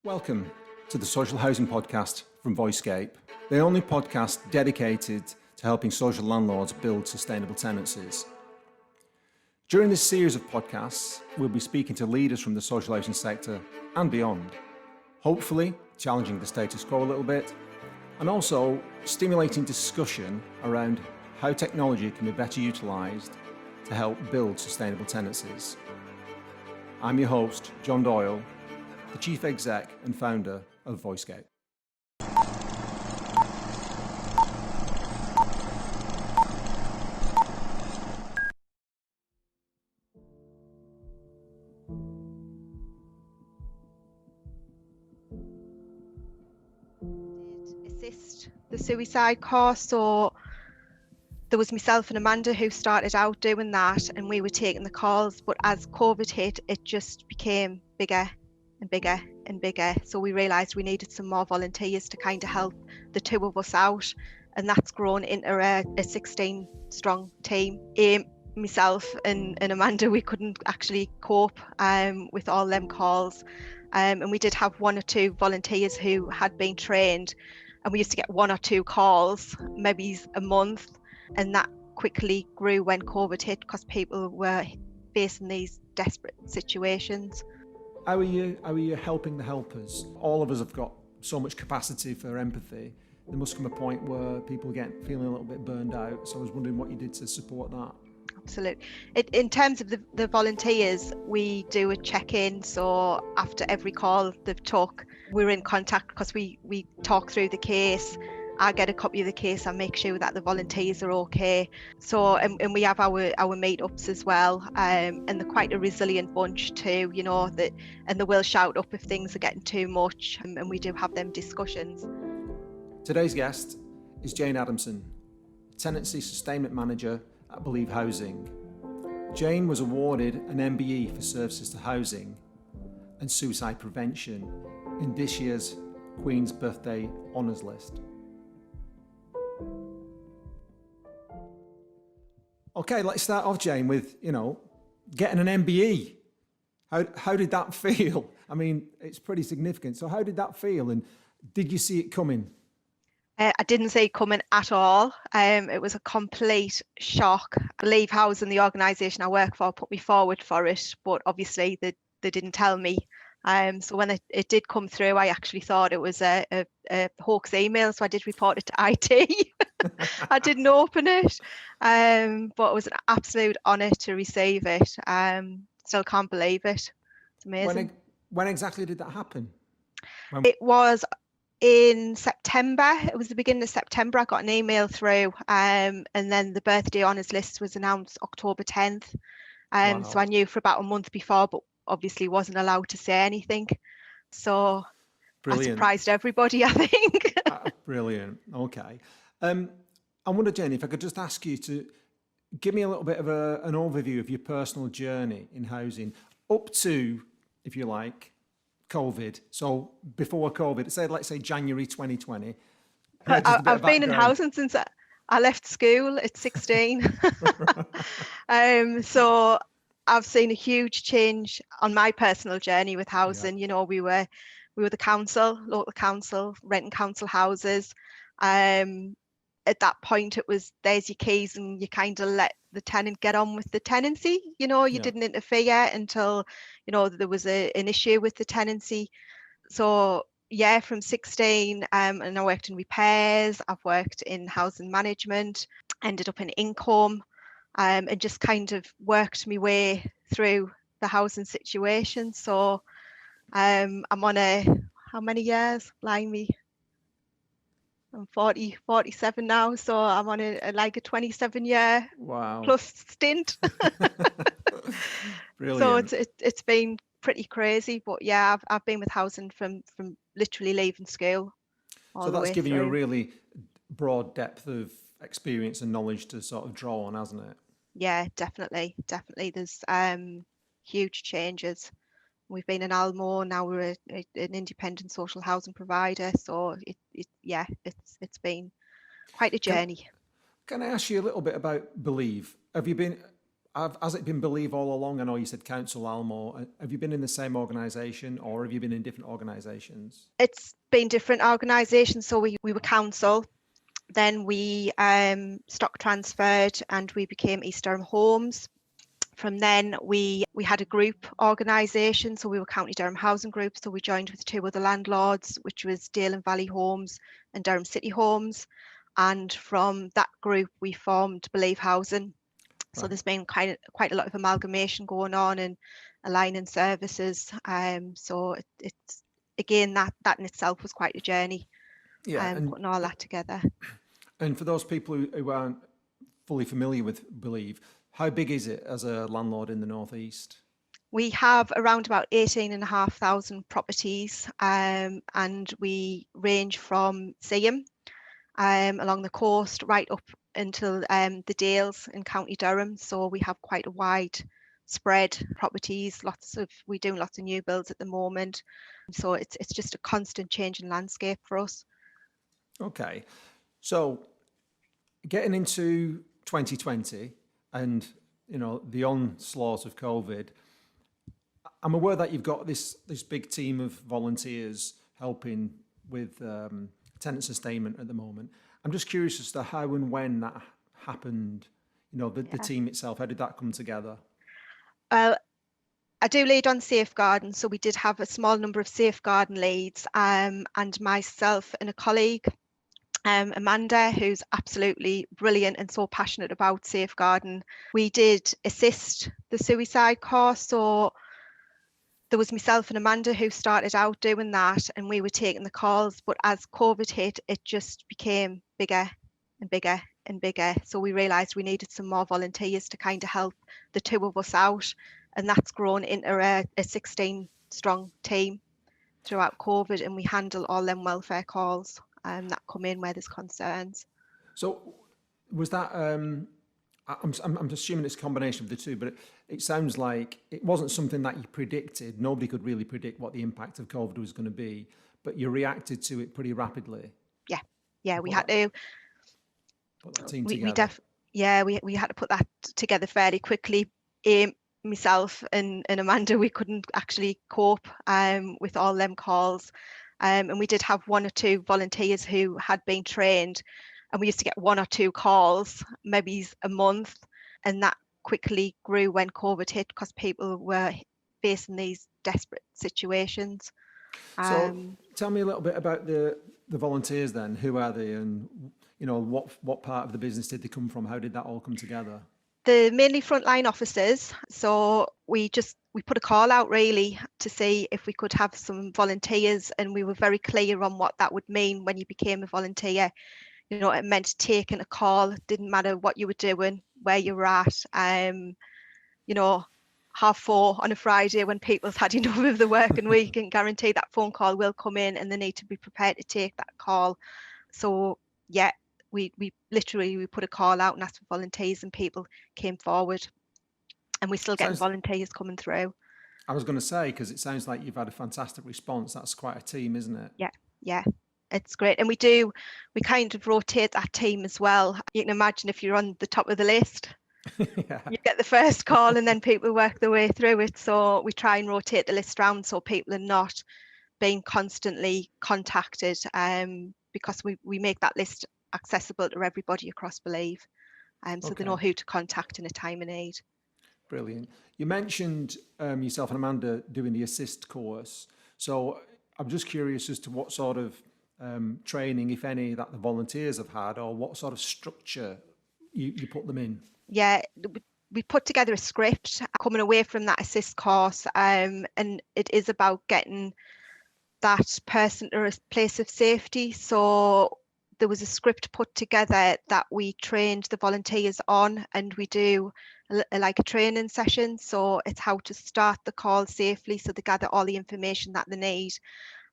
Welcome to the Social Housing Podcast from Voicescape, the only podcast dedicated to helping social landlords build sustainable tenancies. During this series of podcasts, we'll be speaking to leaders from the social housing sector and beyond, hopefully challenging the status quo a little bit, and also stimulating discussion around how technology can be better utilised to help build sustainable tenancies. I'm your host, John Doyle, the Chief Exec and founder of Voicescape. Assist the suicide course, so there was myself and Amanda who started out doing that, and we were taking the calls, but as COVID hit, it just became bigger and bigger and bigger, so we realized we needed some more volunteers to kind of help the two of us out, and that's grown into a 16 strong team. Myself and Amanda, we couldn't actually cope with all them calls, and we did have one or two volunteers who had been trained, and we used to get one or two calls maybe a month, and that quickly grew when COVID hit because people were facing these desperate situations. How are you helping the helpers? All of us have got so much capacity for empathy. There must come a point where people get feeling a little bit burned out. So I was wondering what you did to support that. Absolutely. In terms of the volunteers, we do a check-in. So after every call they've took, we're in contact because we talk through the case. I get a copy of the case and make sure that the volunteers are okay. So and we have our meetups as well, and they're quite a resilient bunch too, you know, and they will shout up if things are getting too much, and we do have them discussions. Today's guest is Jayne Adamson, Tenancy Sustainment Manager at Believe Housing. Jayne was awarded an MBE for services to housing and suicide prevention in this year's Queen's Birthday Honours List. Okay, let's start off, Jayne, with, getting an MBE. How did that feel? I mean, it's pretty significant. So how did that feel, and did you see it coming? I didn't see it coming at all. It was a complete shock. Believe Housing, the organisation I work for, put me forward for it, but obviously they didn't tell me. So when it did come through, I actually thought it was a hoax email, so I did report it to IT. I didn't open it, but it was an absolute honour to receive it. Still can't believe it. It's amazing. When exactly did that happen? It was in September. It was the beginning of September. I got an email through, and then the birthday honours list was announced October 10th. Wow. So I knew for about a month before, but obviously wasn't allowed to say anything. So Brilliant. I surprised everybody, I think. Brilliant. Okay. I wonder, Jayne, if I could just ask you to give me a little bit of an overview of your personal journey in housing up to, if you like, COVID. So before COVID, let's say January 2020. I've been in housing since I left school at 16. So I've seen a huge change on my personal journey with housing. Yeah. You know, we were the local council, renting council houses. At that point, it was there's your keys, and you kind of let the tenant get on with the tenancy. You know, you didn't interfere until, there was an issue with the tenancy. So yeah, from 16, and I worked in repairs. I've worked in housing management, ended up in income, and just kind of worked my way through the housing situation. So I'm on how many years? Blimey. I'm 47 now, so I'm on a 27-year plus stint. Brilliant. So it's been pretty crazy, but yeah, I've been with housing from literally leaving school. So that's given you a really broad depth of experience and knowledge to sort of draw on, hasn't it? Yeah, definitely. There's huge changes. We've been in Almo, now we're an independent social housing provider. So it's been quite a journey. Can I ask you a little bit about Believe? has it been Believe all along? I know you said Council Almo. Have you been in the same organisation or have you been in different organisations? It's been different organisations. So we were council, then we stock transferred and we became East Durham Homes. From then we had a group organisation, so we were County Durham Housing Group, so we joined with 2 other landlords, which was Dale and Valley Homes and Durham City Homes. And from that group we formed Believe Housing. So Right. there's been quite a lot of amalgamation going on and aligning services. So it's again, that in itself was quite a journey, Yeah, putting all that together. and for those people who aren't fully familiar with Believe, how big is it as a landlord in the Northeast? We have around about 18,500 properties, and we range from Seaham along the coast right up until the Dales in County Durham. So we have quite a wide spread properties. We're doing lots of new builds at the moment. So it's just a constant changing landscape for us. Okay, so getting into 2020 and the onslaught of COVID, I'm aware that you've got this big team of volunteers helping with tenant sustainment at the moment. I'm just curious as to how and when that happened. The team itself. How did that come together? I do lead on safeguarding, so we did have a small number of safeguarding leads, and myself and a colleague, Amanda, who's absolutely brilliant and so passionate about safeguarding. We did assist the suicide course, so there was myself and Amanda who started out doing that, and we were taking the calls. But as COVID hit, it just became bigger and bigger and bigger. So we realised we needed some more volunteers to kind of help the 2 of us out, and that's grown into a 16-strong team throughout COVID, and we handle all them welfare calls that come in where there's concerns. So was that? I'm assuming it's a combination of the two, but it sounds like it wasn't something that you predicted. Nobody could really predict what the impact of COVID was going to be, but you reacted to it pretty rapidly. Yeah, we had to. Put that team We together. we had to put that together fairly quickly. Myself and Amanda, we couldn't actually cope with all them calls, and we did have 1 or 2 volunteers who had been trained, and we used to get 1 or 2 calls maybe a month, and that quickly grew when COVID hit because people were facing these desperate situations. So tell me a little bit about the volunteers then. Who are they, and what part of the business did they come from? How did that all come together? The mainly frontline officers. So we put a call out really to see if we could have some volunteers, and we were very clear on what that would mean when you became a volunteer. It meant taking a call. It didn't matter what you were doing, where you were at. 4:30 on a Friday when people's had enough of the working week, and guarantee that phone call will come in, and they need to be prepared to take that call. So yeah, we literally put a call out and asked for volunteers, and people came forward, and we're still getting volunteers coming through. I was going to say, because it sounds like you've had a fantastic response. That's quite a team, isn't it? Yeah, it's great. And we kind of rotate that team as well. You can imagine if you're on the top of the list, Yeah. you get the first call and then people work their way through it. So we try and rotate the list around so people are not being constantly contacted, because we make that list accessible to everybody across Believe, so they know who to contact in a time of need. Brilliant. You mentioned yourself and Amanda doing the assist course. So I'm just curious as to what sort of training, if any, that the volunteers have had, or what sort of structure you put them in. Yeah, we put together a script coming away from that assist course, and it is about getting that person to a place of safety. So there was a script put together that we trained the volunteers on, and we do like a training session. So it's how to start the call safely, so they gather all the information that they need,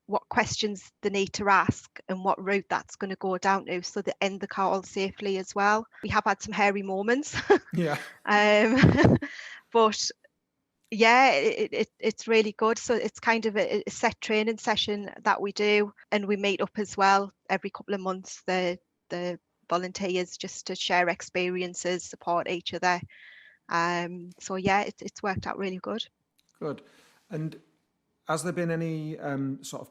what questions they need to ask, and what route that's going to go down to, so they end the call safely as well. We have had some hairy moments. Yeah. But yeah, it's really good. So it's kind of a set training session that we do, and we meet up as well every couple of months, the volunteers, just to share experiences, support each other. So yeah, it's worked out really good. Good. And has there been any sort of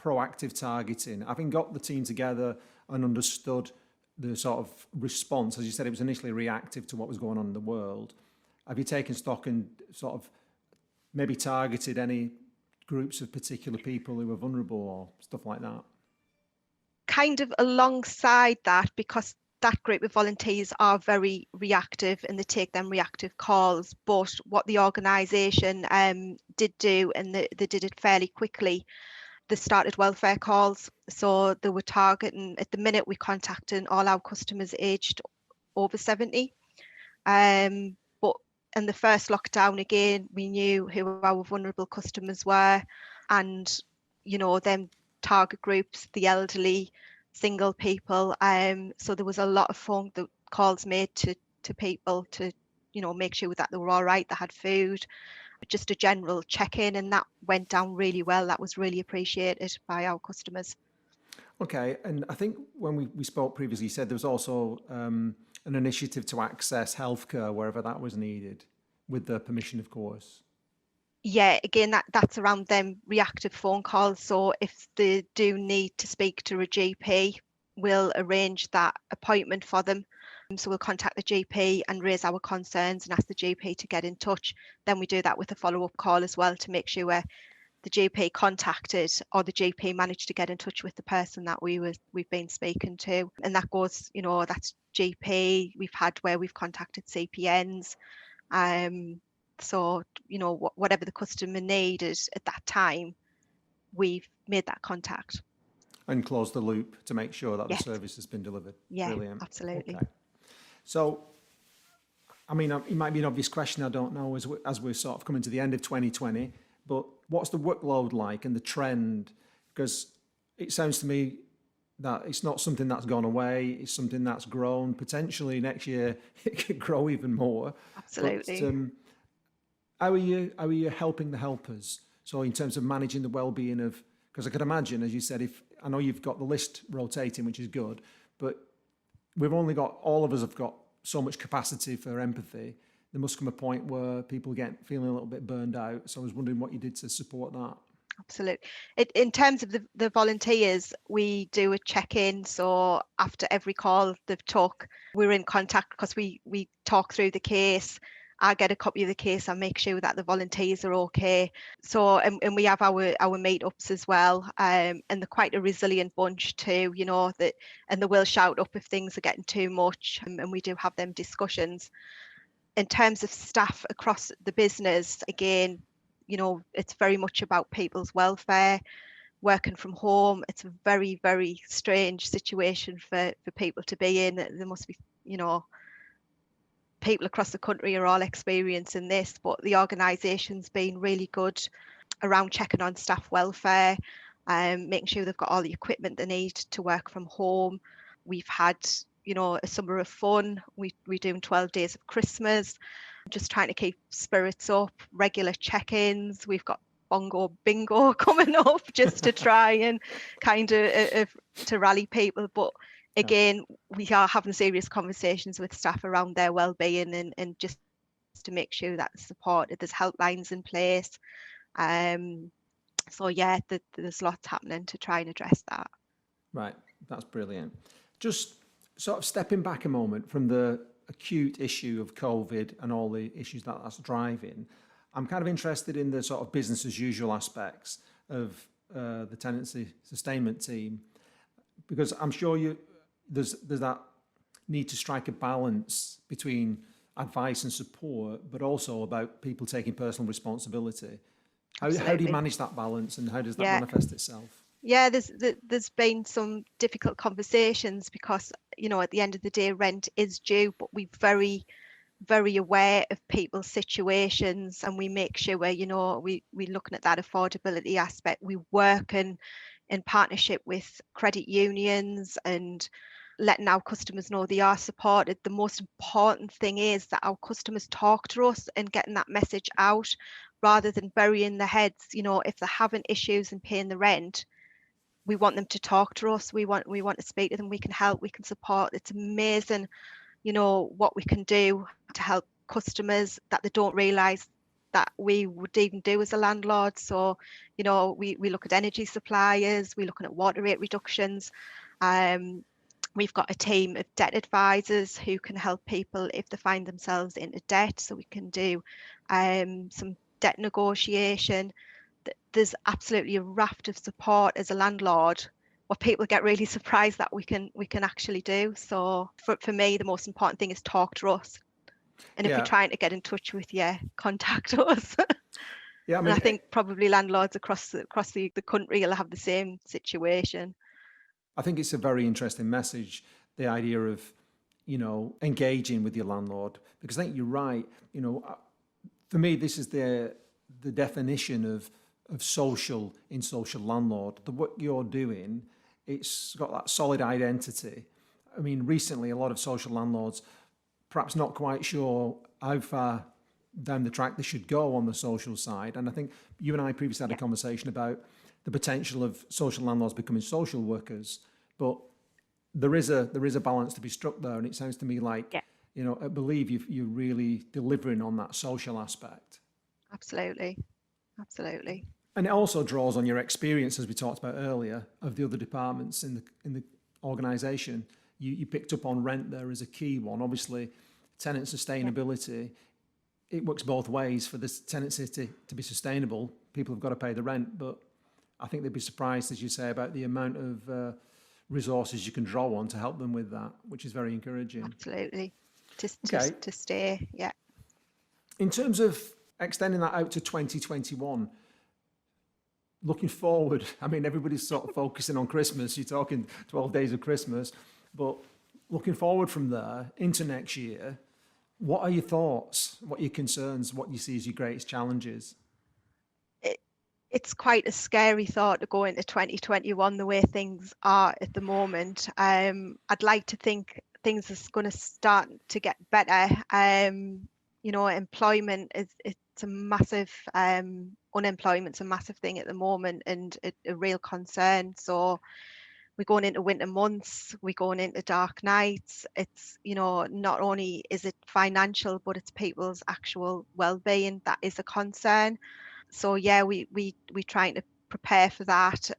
proactive targeting, having got the team together and understood the sort of response? As you said, it was initially reactive to what was going on in the world. Have you taken stock and sort of maybe targeted any groups of particular people who are vulnerable or stuff like that? Kind of alongside that, because that group of volunteers are very reactive and they take them reactive calls. But what the organisation did do, and they did it fairly quickly, they started welfare calls. So they were targeting, at the minute, we're contacting all our customers aged over 70. But in the first lockdown, again, we knew who our vulnerable customers were, and them target groups, the elderly, single people. So there was a lot of phone calls made to people to make sure that they were all right, they had food, just a general check-in, and that went down really well. That was really appreciated by our customers. Okay, and I think when we spoke previously, you said there was also an initiative to access healthcare wherever that was needed, with the permission, of course. Yeah, again, that's around them reactive phone calls. So if they do need to speak to a GP, we'll arrange that appointment for them. So we'll contact the GP and raise our concerns and ask the GP to get in touch. Then we do that with a follow-up call as well to make sure the GP contacted or the GP managed to get in touch with the person that we've been speaking to. And that goes, that's GP. We've had where we've contacted CPNs. So, whatever the customer needed at that time, we've made that contact. And close the loop to make sure that Yes. the service has been delivered. Yeah, Brilliant. absolutely. Okay. So, I mean, it might be an obvious question, I don't know, as we're sort of coming to the end of 2020, but what's the workload like and the trend? Because it sounds to me that it's not something that's gone away, it's something that's grown. Potentially next year it could grow even more. Absolutely. But how are you helping the helpers? So in terms of managing the well-being of, because I could imagine, as you said, if I know you've got the list rotating, which is good, but all of us have got so much capacity for empathy. There must come a point where people get feeling a little bit burned out. So I was wondering what you did to support that. Absolutely. In terms of the volunteers, we do a check-in. So after every call they've took, we're in contact because we talk through the case. I get a copy of the case and make sure that the volunteers are okay. So and we have our meetups as well. And they're quite a resilient bunch too, that, and they will shout up if things are getting too much. And we do have them discussions. In terms of staff across the business, again, it's very much about people's welfare, working from home. It's a very, very strange situation for people to be in. There must be, people across the country are all experiencing this, but the organisation's been really good around checking on staff welfare, making sure they've got all the equipment they need to work from home. We've had, a summer of fun. We're doing 12 days of Christmas, just trying to keep spirits up, regular check-ins. We've got bongo bingo coming up just to try and kind of to rally people. But again, we are having serious conversations with staff around their well-being and just to make sure that the support, there's helplines in place. So yeah, there's lots happening to try and address that. Right, that's brilliant. Just sort of stepping back a moment from the acute issue of COVID and all the issues that that's driving, I'm kind of interested in the sort of business as usual aspects of the tenancy sustainment team, because I'm sure there's that need to strike a balance between advice and support, but also about people taking personal responsibility. How do you manage that balance, and how does that manifest itself? Yeah, there's been some difficult conversations because, at the end of the day, rent is due, but we're very, very aware of people's situations, and we make sure we're looking at that affordability aspect. We work in partnership with credit unions and letting our customers know they are supported. The most important thing is that our customers talk to us and getting that message out rather than burying their heads. If they're having issues and paying the rent, we want them to talk to us. We want to speak to them. We can help, we can support. It's amazing, what we can do to help customers that they don't realise that we would even do as a landlord. So, you know, we look at energy suppliers, we're looking at water rate reductions. We've got a team of debt advisors who can help people if they find themselves into debt. So we can do some debt negotiation. There's absolutely a raft of support as a landlord, what people get really surprised that we can actually do. So for me, the most important thing is talk to us. And if you're trying to get in touch with you, contact us. Yeah, and I think probably landlords across the country will have the same situation. I think it's a very interesting message, the idea of, you know, engaging with your landlord, because I think you're right. You know, for me, this is the definition of social landlord. What you're doing, it's got that solid identity. I mean, recently, a lot of social landlords perhaps not quite sure how far down the track they should go on the social side. And I think you and I previously had a conversation about the potential of social landlords becoming social workers, but there is a balance to be struck there. And it sounds to me like, you know, I believe you're really delivering on that social aspect. Absolutely. And it also draws on your experience, as we talked about earlier, of the other departments in the organisation. You picked up on rent there as a key one. Obviously, tenant sustainability, it works both ways. For this tenancy to be sustainable, people have got to pay the rent. But I think they'd be surprised, as you say, about the amount of resources you can draw on to help them with that, which is very encouraging. Absolutely. To stay, yeah. In terms of extending that out to 2021, looking forward, I mean, everybody's sort of focusing on Christmas. You're talking 12 days of Christmas. But looking forward from there into next year, what are your thoughts? What are your concerns? What do you see as your greatest challenges? It's quite a scary thought to go into 2021 the way things are at the moment. I'd like to think things are going to start to get better. You know, employment it's a massive unemployment's a massive thing at the moment, and a real concern. So we're going into winter months, we're going into dark nights. It's, you know, not only is it financial, but it's people's actual well-being that is a concern. So yeah, we trying to prepare for that.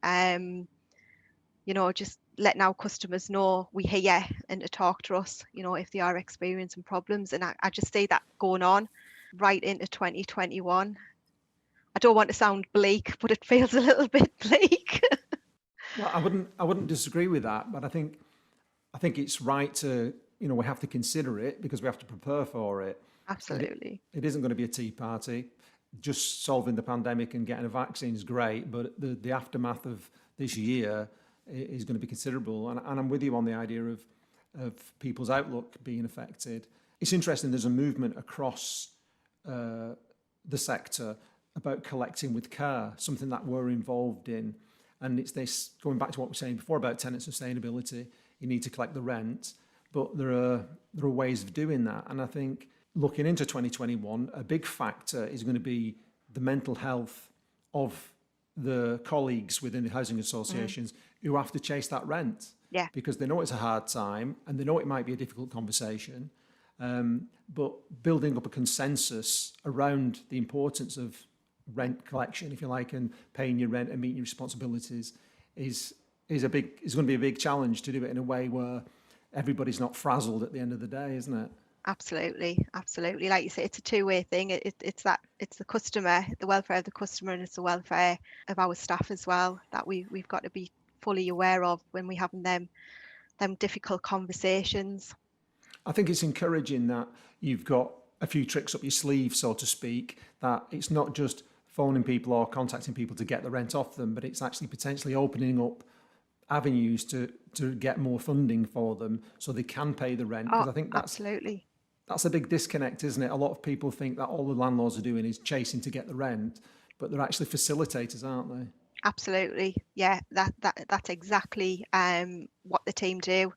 You know, just letting our customers know we hear you and to talk to us, you know, if they are experiencing problems. And I just see that going on right into 2021. I don't want to sound bleak, but it feels a little bit bleak. Well, I wouldn't disagree with that, but I think it's right to, you know, we have to consider it because we have to prepare for it. Absolutely. It isn't going to be a tea party. Just solving the pandemic and getting a vaccine is great, but the aftermath of this year is going to be considerable. And I'm with you on the idea of people's outlook being affected. It's interesting, there's a movement across the sector about collecting with care, something that we're involved in. And it's this, going back to what we were saying before about tenant sustainability, you need to collect the rent, but there are ways of doing that. And I think looking into 2021, a big factor is going to be the mental health of the colleagues within the housing associations who have to chase that rent. Yeah. Because they know it's a hard time and they know it might be a difficult conversation. But building up a consensus around the importance of rent collection, if you like, and paying your rent and meeting your responsibilities is going to be a big challenge to do it in a way where everybody's not frazzled at the end of the day, isn't it? Absolutely. Like you say, it's a two-way thing. It's the customer, the welfare of the customer, and it's the welfare of our staff as well that we've got to be fully aware of when we're having them difficult conversations. I think it's encouraging that you've got a few tricks up your sleeve, so to speak, that it's not just phoning people or contacting people to get the rent off them, but it's actually potentially opening up avenues to get more funding for them so they can pay the rent. Because I think absolutely. That's a big disconnect, isn't it? A lot of people think that all the landlords are doing is chasing to get the rent, but they're actually facilitators, aren't they? Absolutely. Yeah, that's exactly what the team do.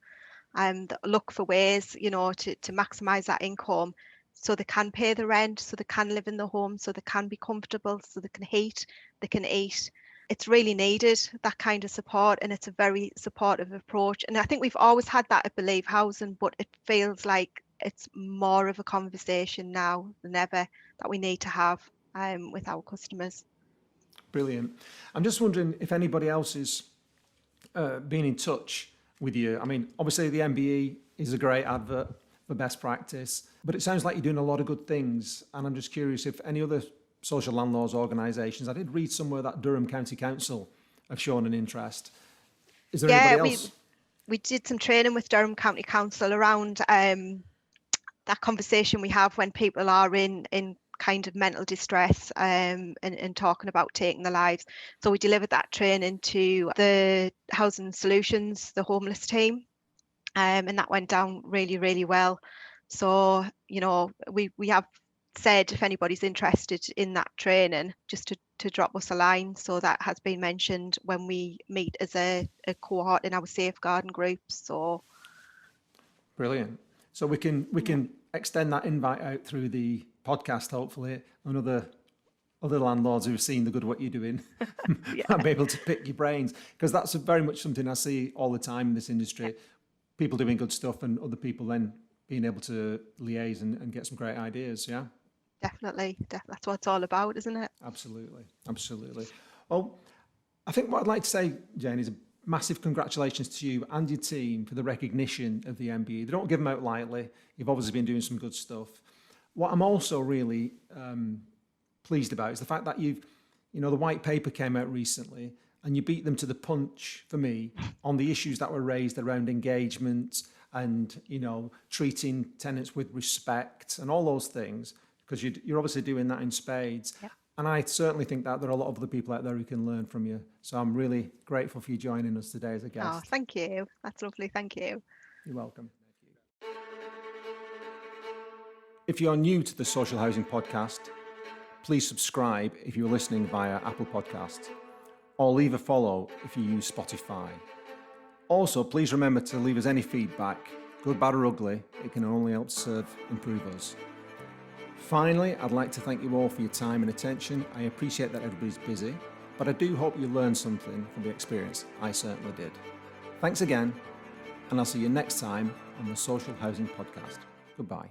Look for ways, you know, to maximise that income so they can pay the rent, so they can live in the home, so they can be comfortable, so they can heat, they can eat. It's really needed, that kind of support, and it's a very supportive approach. And I think we've always had that at Believe Housing, but it feels like it's more of a conversation now than ever that we need to have with our customers. Brilliant. I'm just wondering if anybody else has been in touch with you. I mean, obviously the MBE is a great advert for best practice, but it sounds like you're doing a lot of good things. And I'm just curious if any other social landlords organisations, I did read somewhere that Durham County Council have shown an interest. Is there anybody else? We did some training with Durham County Council around that conversation we have when people are in kind of mental distress and talking about taking their lives. So we delivered that training to the Housing Solutions, the homeless team, and that went down really, really well. So, you know, we have said if anybody's interested in that training, just to drop us a line. So that has been mentioned when we meet as a cohort in our safeguarding groups. So Brilliant. So we can extend that invite out through the podcast, hopefully, and other landlords who've seen the good work you're doing might be able to pick your brains, because that's very much something I see all the time in this industry. People doing good stuff and other people then being able to liaise and get some great ideas. Yeah. Definitely. That's what it's all about, isn't it? Absolutely. Well, I think what I'd like to say, Jayne, is a massive congratulations to you and your team for the recognition of the MBE. They don't give them out lightly. You've obviously been doing some good stuff. What I'm also really pleased about is the fact that the white paper came out recently and you beat them to the punch, for me, on the issues that were raised around engagement and, treating tenants with respect and all those things, because you're obviously doing that in spades. Yep. And I certainly think that there are a lot of other people out there who can learn from you. So I'm really grateful for you joining us today as a guest. Oh, thank you. That's lovely. Thank you. You're welcome. If you're new to the Social Housing Podcast, please subscribe if you're listening via Apple Podcasts, or leave a follow if you use Spotify. Also, please remember to leave us any feedback, good, bad or ugly. It can only help serve improve us. Finally, I'd like to thank you all for your time and attention. I appreciate that everybody's busy, but I do hope you learned something from the experience. I certainly did. Thanks again, and I'll see you next time on the Social Housing Podcast. Goodbye.